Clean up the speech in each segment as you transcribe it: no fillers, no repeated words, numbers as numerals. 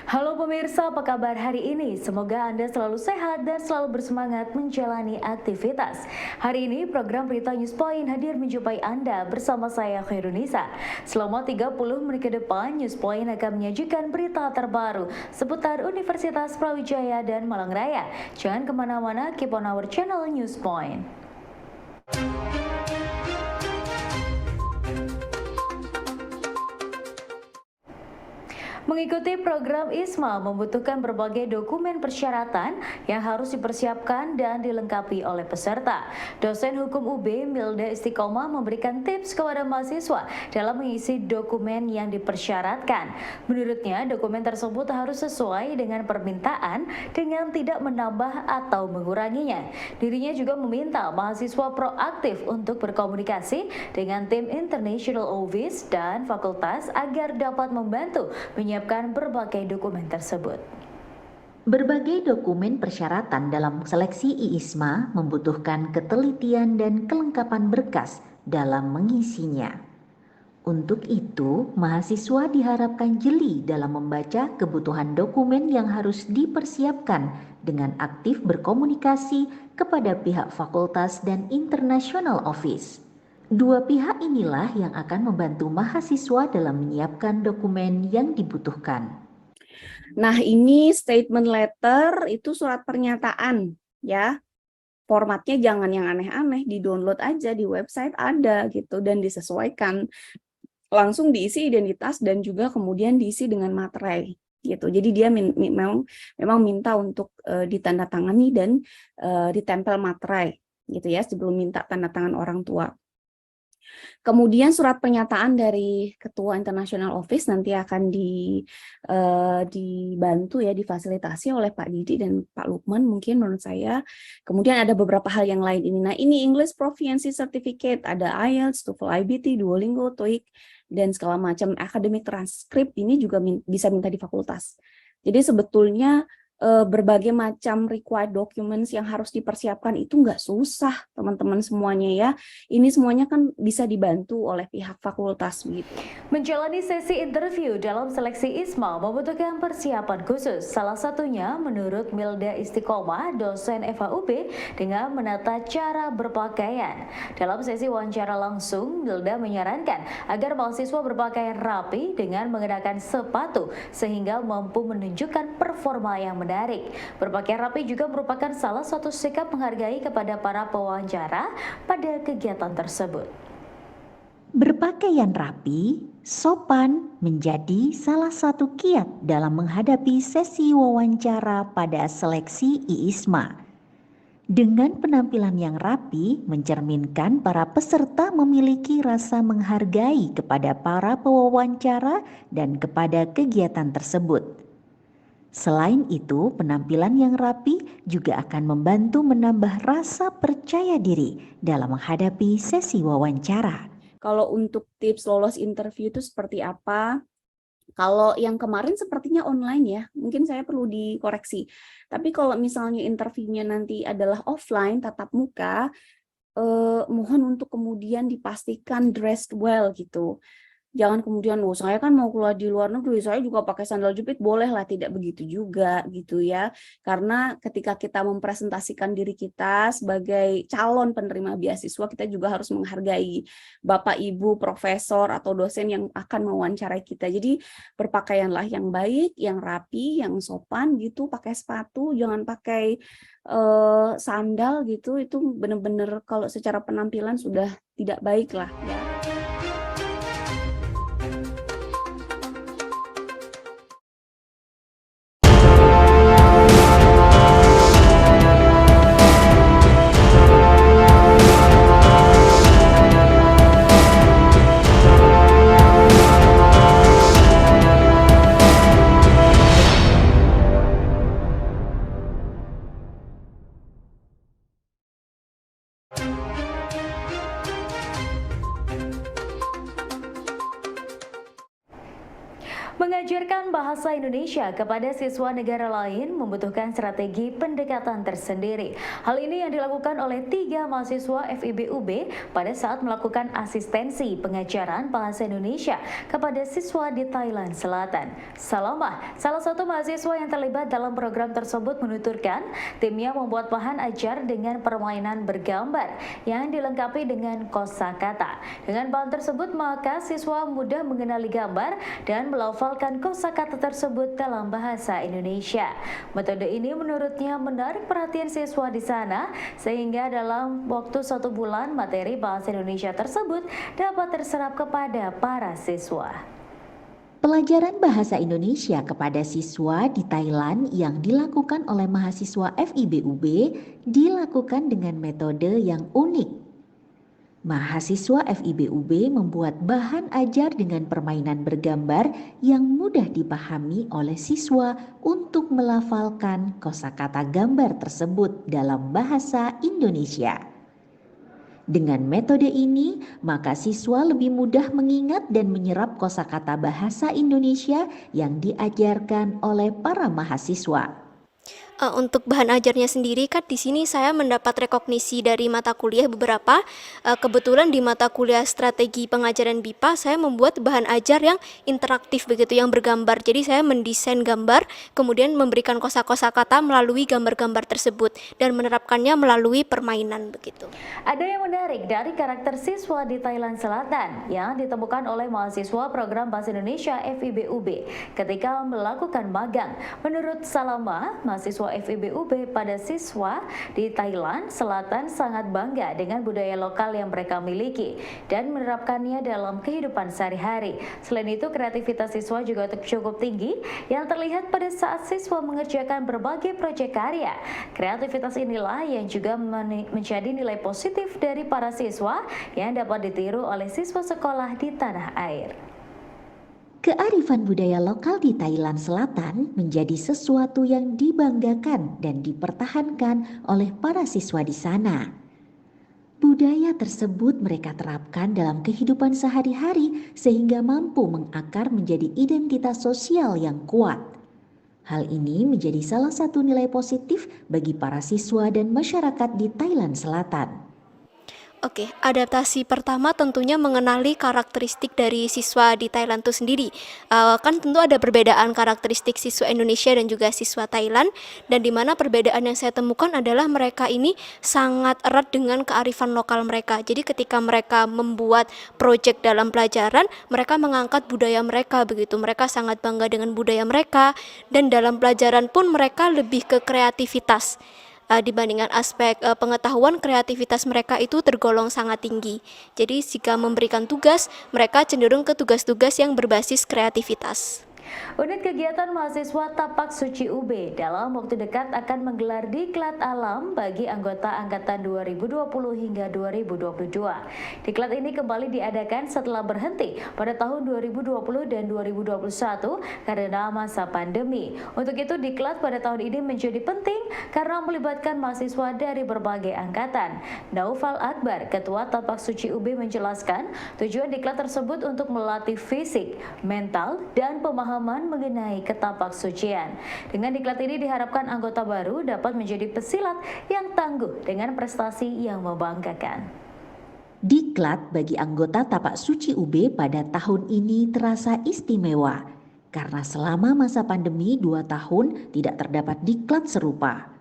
Halo pemirsa, apa kabar hari ini? Semoga Anda selalu sehat dan selalu bersemangat menjalani aktivitas. Hari ini program Berita News Point hadir menjumpai Anda bersama saya Khairunisa. Selama 30 menit ke depan, News Point akan menyajikan berita terbaru seputar Universitas Brawijaya dan Malang Raya. Jangan kemana-mana, keep on our channel News Point. Mengikuti program ISMA membutuhkan berbagai dokumen persyaratan yang harus dipersiapkan dan dilengkapi oleh peserta. Dosen Hukum UB Milda Istiqomah memberikan tips kepada mahasiswa dalam mengisi dokumen yang dipersyaratkan. Menurutnya, dokumen tersebut harus sesuai dengan permintaan dengan tidak menambah atau menguranginya. Dirinya juga meminta mahasiswa proaktif untuk berkomunikasi dengan tim International Office dan fakultas agar dapat membantu menyiapkan berbagai dokumen tersebut. Berbagai dokumen persyaratan dalam seleksi IISMA membutuhkan ketelitian dan kelengkapan berkas dalam mengisinya. Untuk itu, mahasiswa diharapkan jeli dalam membaca kebutuhan dokumen yang harus dipersiapkan dengan aktif berkomunikasi kepada pihak fakultas dan International Office. Dua pihak inilah yang akan membantu mahasiswa dalam menyiapkan dokumen yang dibutuhkan. Nah, ini statement letter itu surat pernyataan ya. Formatnya jangan yang aneh-aneh, di-download aja di website ada gitu dan disesuaikan. Langsung diisi identitas dan juga kemudian diisi dengan materai gitu. Jadi dia memang minta untuk ditandatangani dan ditempel materai gitu ya sebelum minta tanda tangan orang tua. Kemudian surat pernyataan dari Ketua International Office nanti akan dibantu ya, difasilitasi oleh Pak Didi dan Pak Lukman mungkin menurut saya. Kemudian ada beberapa hal yang lain ini. Nah ini English Proficiency Certificate, ada IELTS, TOEFL IBT, Duolingo, TOEIC, dan segala macam akademik transkrip ini juga bisa minta di fakultas. Jadi sebetulnya berbagai macam required documents yang harus dipersiapkan itu nggak susah teman-teman semuanya ya. Ini semuanya kan bisa dibantu oleh pihak fakultas gitu. Menjalani sesi interview dalam seleksi ISMA membutuhkan persiapan khusus. Salah satunya menurut Milda Istiqomah, dosen FHUB, dengan menata cara berpakaian. Dalam sesi wawancara langsung, Milda menyarankan agar mahasiswa berpakaian rapi dengan mengenakan sepatu sehingga mampu menunjukkan performa yang menarik. Berpakaian rapi juga merupakan salah satu sikap menghargai kepada para pewawancara pada kegiatan tersebut. Berpakaian rapi, sopan menjadi salah satu kiat dalam menghadapi sesi wawancara pada seleksi IISMA. Dengan penampilan yang rapi, mencerminkan para peserta memiliki rasa menghargai kepada para pewawancara dan kepada kegiatan tersebut. Selain itu, penampilan yang rapi juga akan membantu menambah rasa percaya diri dalam menghadapi sesi wawancara. Kalau untuk tips lolos interview itu seperti apa? Kalau yang kemarin sepertinya online ya, mungkin saya perlu dikoreksi. Tapi kalau misalnya interviewnya nanti adalah offline, tatap muka, mohon untuk kemudian dipastikan dressed well gitu. Jangan kemudian, saya kan mau keluar di luar negeri, saya juga pakai sandal jepit, bolehlah, tidak begitu juga gitu ya. Karena ketika kita mempresentasikan diri kita sebagai calon penerima beasiswa, kita juga harus menghargai Bapak, Ibu, Profesor, atau dosen yang akan mewawancarai kita. Jadi berpakaianlah yang baik, yang rapi, yang sopan gitu, pakai sepatu, jangan pakai sandal gitu, itu benar-benar kalau secara penampilan sudah tidak baik lah ya. Mengajarkan bahasa Indonesia kepada siswa negara lain membutuhkan strategi pendekatan tersendiri. Hal ini yang dilakukan oleh 3 mahasiswa FIB-UB pada saat melakukan asistensi pengajaran bahasa Indonesia kepada siswa di Thailand Selatan. Salamah, salah satu mahasiswa yang terlibat dalam program tersebut menuturkan, timnya membuat bahan ajar dengan permainan bergambar yang dilengkapi dengan kosakata. Dengan bahan tersebut, maka siswa mudah mengenali gambar dan melafalkan kosakata tersebut dalam bahasa Indonesia. Metode ini menurutnya menarik perhatian siswa di sana, sehingga dalam waktu 1 bulan materi bahasa Indonesia tersebut dapat terserap kepada para siswa. Pelajaran bahasa Indonesia kepada siswa di Thailand yang dilakukan oleh mahasiswa FIB-UB dilakukan dengan metode yang unik. Mahasiswa FIB-UB membuat bahan ajar dengan permainan bergambar yang mudah dipahami oleh siswa untuk melafalkan kosakata gambar tersebut dalam bahasa Indonesia. Dengan metode ini, maka siswa lebih mudah mengingat dan menyerap kosakata bahasa Indonesia yang diajarkan oleh para mahasiswa. Untuk bahan ajarnya sendiri kan di sini saya mendapat rekognisi dari mata kuliah beberapa. Kebetulan di mata kuliah strategi pengajaran BIPA saya membuat bahan ajar yang interaktif begitu, yang bergambar. Jadi saya mendesain gambar, kemudian memberikan kosakata melalui gambar-gambar tersebut dan menerapkannya melalui permainan begitu. Ada yang menarik dari karakter siswa di Thailand Selatan yang ditemukan oleh mahasiswa program Bahasa Indonesia FIB-UB ketika melakukan magang. Menurut Salama, mahasiswa FIB-UB pada siswa di Thailand Selatan sangat bangga dengan budaya lokal yang mereka miliki dan menerapkannya dalam kehidupan sehari-hari. Selain itu, kreativitas siswa juga cukup tinggi yang terlihat pada saat siswa mengerjakan berbagai proyek karya. Kreativitas inilah yang juga menjadi nilai positif dari para siswa yang dapat ditiru oleh siswa sekolah di tanah air. Kearifan budaya lokal di Thailand Selatan menjadi sesuatu yang dibanggakan dan dipertahankan oleh para siswa di sana. Budaya tersebut mereka terapkan dalam kehidupan sehari-hari sehingga mampu mengakar menjadi identitas sosial yang kuat. Hal ini menjadi salah satu nilai positif bagi para siswa dan masyarakat di Thailand Selatan. Oke, adaptasi pertama tentunya mengenali karakteristik dari siswa di Thailand itu sendiri. Kan tentu ada perbedaan karakteristik siswa Indonesia dan juga siswa Thailand, dan di mana perbedaan yang saya temukan adalah mereka ini sangat erat dengan kearifan lokal mereka. Jadi ketika mereka membuat proyek dalam pelajaran, mereka mengangkat budaya mereka begitu. Mereka sangat bangga dengan budaya mereka, dan dalam pelajaran pun mereka lebih ke kreativitas. Dibandingkan aspek pengetahuan, kreativitas mereka itu tergolong sangat tinggi. Jadi jika memberikan tugas, mereka cenderung ke tugas-tugas yang berbasis kreativitas. Unit kegiatan mahasiswa Tapak Suci UB dalam waktu dekat akan menggelar diklat alam bagi anggota angkatan 2020 hingga 2022. Diklat ini kembali diadakan setelah berhenti pada tahun 2020 dan 2021 karena masa pandemi. Untuk itu diklat pada tahun ini menjadi penting karena melibatkan mahasiswa dari berbagai angkatan. Naufal Akbar, Ketua Tapak Suci UB menjelaskan tujuan diklat tersebut untuk melatih fisik, mental, dan pemahaman mengenai ketapak sucian. Dengan diklat ini diharapkan anggota baru dapat menjadi pesilat yang tangguh dengan prestasi yang membanggakan. Diklat bagi anggota Tapak Suci UB pada tahun ini terasa istimewa karena selama masa pandemi 2 tahun tidak terdapat diklat serupa.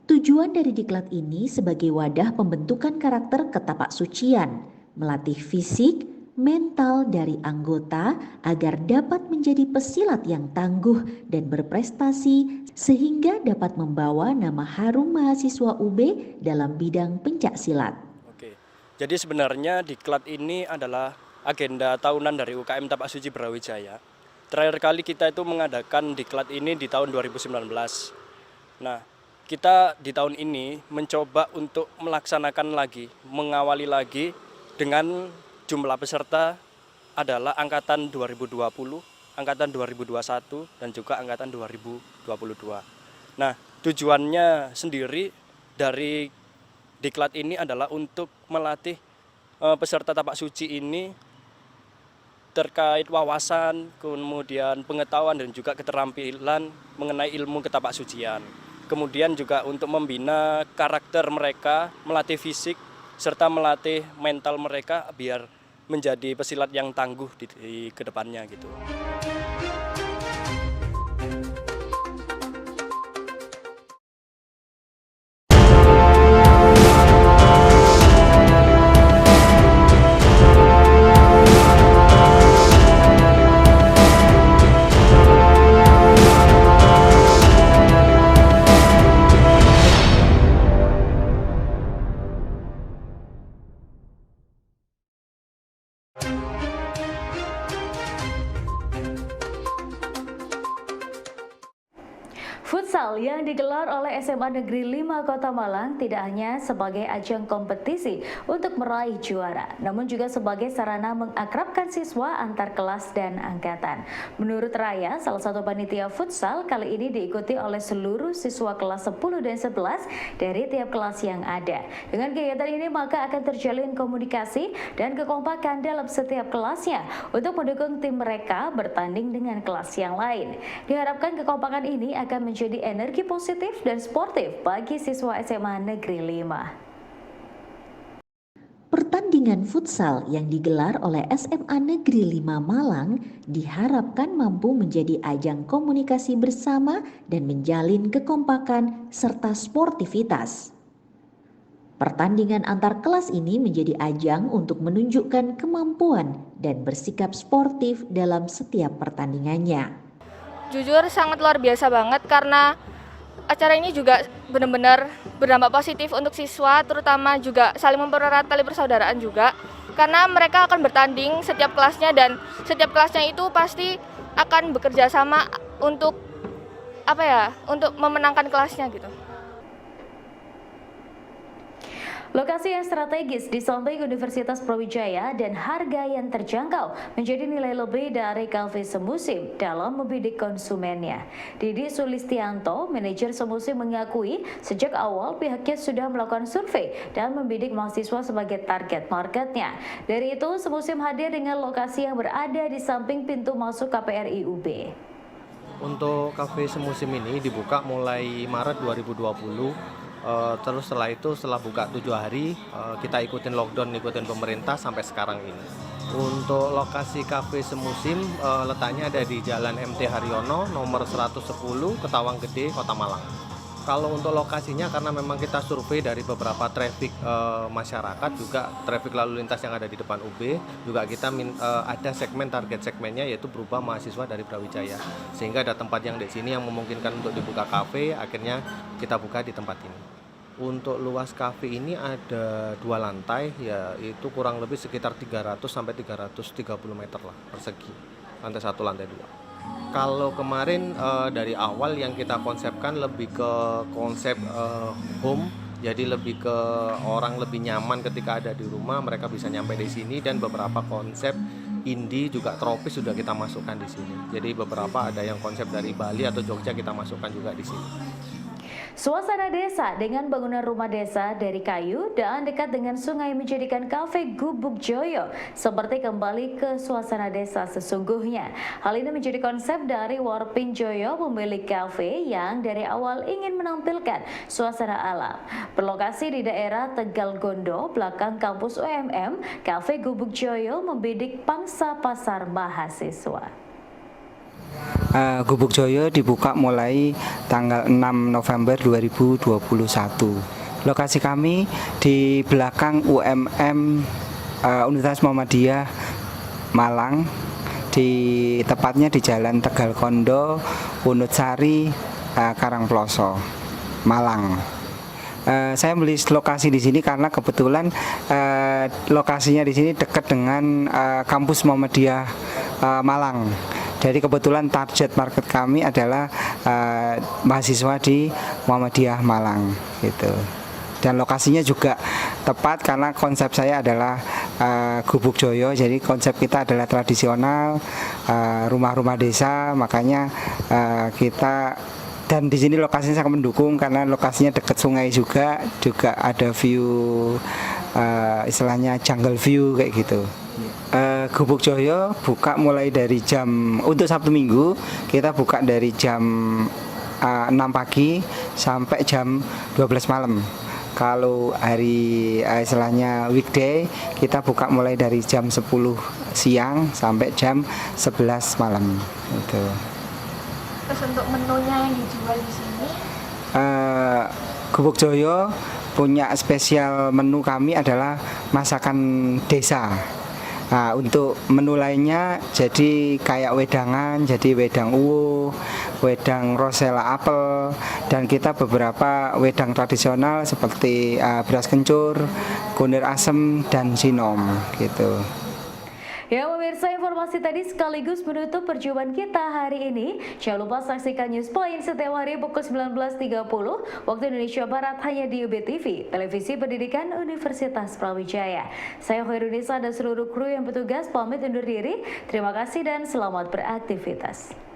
Tujuan dari diklat ini sebagai wadah pembentukan karakter ketapak sucian, melatih fisik, mental dari anggota agar dapat menjadi pesilat yang tangguh dan berprestasi sehingga dapat membawa nama harum mahasiswa UB dalam bidang pencak silat. Oke, jadi sebenarnya diklat ini adalah agenda tahunan dari UKM Tapak Suci Brawijaya. Terakhir kali kita itu mengadakan diklat ini di tahun 2019. Nah, kita di tahun ini mencoba untuk melaksanakan lagi, mengawali lagi dengan jumlah peserta adalah angkatan 2020, angkatan 2021, dan juga angkatan 2022. Nah, tujuannya sendiri dari diklat ini adalah untuk melatih peserta Tapak Suci ini terkait wawasan, kemudian pengetahuan dan juga keterampilan mengenai ilmu ketapaksucian. Kemudian juga untuk membina karakter mereka, melatih fisik, serta melatih mental mereka biar menjadi pesilat yang tangguh di kedepannya gitu. Futsal yang digelar oleh SMA Negeri 5 Kota Malang tidak hanya sebagai ajang kompetisi untuk meraih juara, namun juga sebagai sarana mengakrabkan siswa antar kelas dan angkatan. Menurut Raya, salah satu panitia futsal, kali ini diikuti oleh seluruh siswa kelas 10 dan 11 dari tiap kelas yang ada. Dengan kegiatan ini maka akan terjalin komunikasi dan kekompakan dalam setiap kelasnya untuk mendukung tim mereka bertanding dengan kelas yang lain. Diharapkan kekompakan ini akan menjadi energi positif dan sportif bagi siswa SMA Negeri 5. Pertandingan futsal yang digelar oleh SMA Negeri 5 Malang diharapkan mampu menjadi ajang komunikasi bersama dan menjalin kekompakan serta sportivitas. Pertandingan antar kelas ini menjadi ajang untuk menunjukkan kemampuan dan bersikap sportif dalam setiap pertandingannya. Jujur sangat luar biasa banget karena acara ini juga benar-benar berdampak positif untuk siswa, terutama juga saling mempererat tali persaudaraan juga karena mereka akan bertanding setiap kelasnya dan setiap kelasnya itu pasti akan bekerja sama untuk untuk memenangkan kelasnya gitu. Lokasi yang strategis di samping Universitas Brawijaya dan harga yang terjangkau menjadi nilai lebih dari kafe semusim dalam membidik konsumennya. Didi Sulistianto, manajer semusim, mengakui sejak awal pihaknya sudah melakukan survei dan membidik mahasiswa sebagai target marketnya. Dari itu, semusim hadir dengan lokasi yang berada di samping pintu masuk KPRI UB. Untuk kafe semusim ini dibuka mulai Maret 2020. Terus setelah buka 7 hari, kita ikutin lockdown, ikutin pemerintah sampai sekarang ini. Untuk lokasi kafe semusim, letaknya ada di Jalan MT Haryono, nomor 110, Ketawang Gede, Kota Malang. Kalau untuk lokasinya, karena memang kita survei dari beberapa traffic masyarakat, juga traffic lalu lintas yang ada di depan UB, juga kita ada target segmennya yaitu berupa mahasiswa dari Brawijaya. Sehingga ada tempat yang di sini yang memungkinkan untuk dibuka kafe, akhirnya kita buka di tempat ini. Untuk luas kafe ini ada 2 lantai, yaitu kurang lebih sekitar 300 sampai 330 meter lah persegi. Lantai 1, lantai 2. Kalau kemarin dari awal yang kita konsepkan lebih ke konsep home, jadi lebih ke orang lebih nyaman ketika ada di rumah, mereka bisa nyampe di sini, dan beberapa konsep indie juga tropis sudah kita masukkan di sini. Jadi beberapa ada yang konsep dari Bali atau Jogja kita masukkan juga di sini. Suasana desa dengan bangunan rumah desa dari kayu dan dekat dengan sungai menjadikan kafe Gubuk Joyo seperti kembali ke suasana desa sesungguhnya. Hal ini menjadi konsep dari Warpin Joyo, pemilik kafe yang dari awal ingin menampilkan suasana alam. Berlokasi di daerah Tegal Gondo, belakang kampus UMM, kafe Gubuk Joyo membidik pangsa pasar mahasiswa. Gubuk Joyo dibuka mulai tanggal 6 November 2021. Lokasi kami di belakang UMM Universitas Muhammadiyah Malang, tepatnya di Jalan Tegal Kondo, Unut Sari, Karangploso, Malang. Saya beli lokasi di sini karena kebetulan lokasinya di sini dekat dengan kampus Muhammadiyah Malang. Jadi kebetulan target market kami adalah mahasiswa di Muhammadiyah Malang gitu. Dan lokasinya juga tepat karena konsep saya adalah Gubuk Joyo. Jadi konsep kita adalah tradisional, rumah-rumah desa, makanya kita dan di sini lokasinya sangat mendukung karena lokasinya dekat sungai juga ada view istilahnya jungle view kayak gitu. Gubuk Joyo buka mulai dari untuk Sabtu Minggu kita buka dari jam 6 pagi sampai jam 12 malam. Kalau hari istilahnya weekday kita buka mulai dari jam 10 siang sampai jam 11 malam. Gitu. Terus untuk menunya yang dijual di sini? Gubuk Joyo punya spesial menu kami adalah masakan desa. Nah, untuk menu lainnya jadi kayak wedangan, jadi wedang uwo, wedang rosella apel, dan kita beberapa wedang tradisional seperti beras kencur, kunir asem, dan sinom gitu. Ya pemirsa, informasi tadi sekaligus menutup perjumpaan kita hari ini. Jangan lupa saksikan News Point setiap hari pukul 19.30 waktu Indonesia Barat hanya di UB TV, Televisi Pendidikan Universitas Brawijaya. Saya Khairunisa dan seluruh kru yang bertugas pamit undur diri. Terima kasih dan selamat beraktivitas.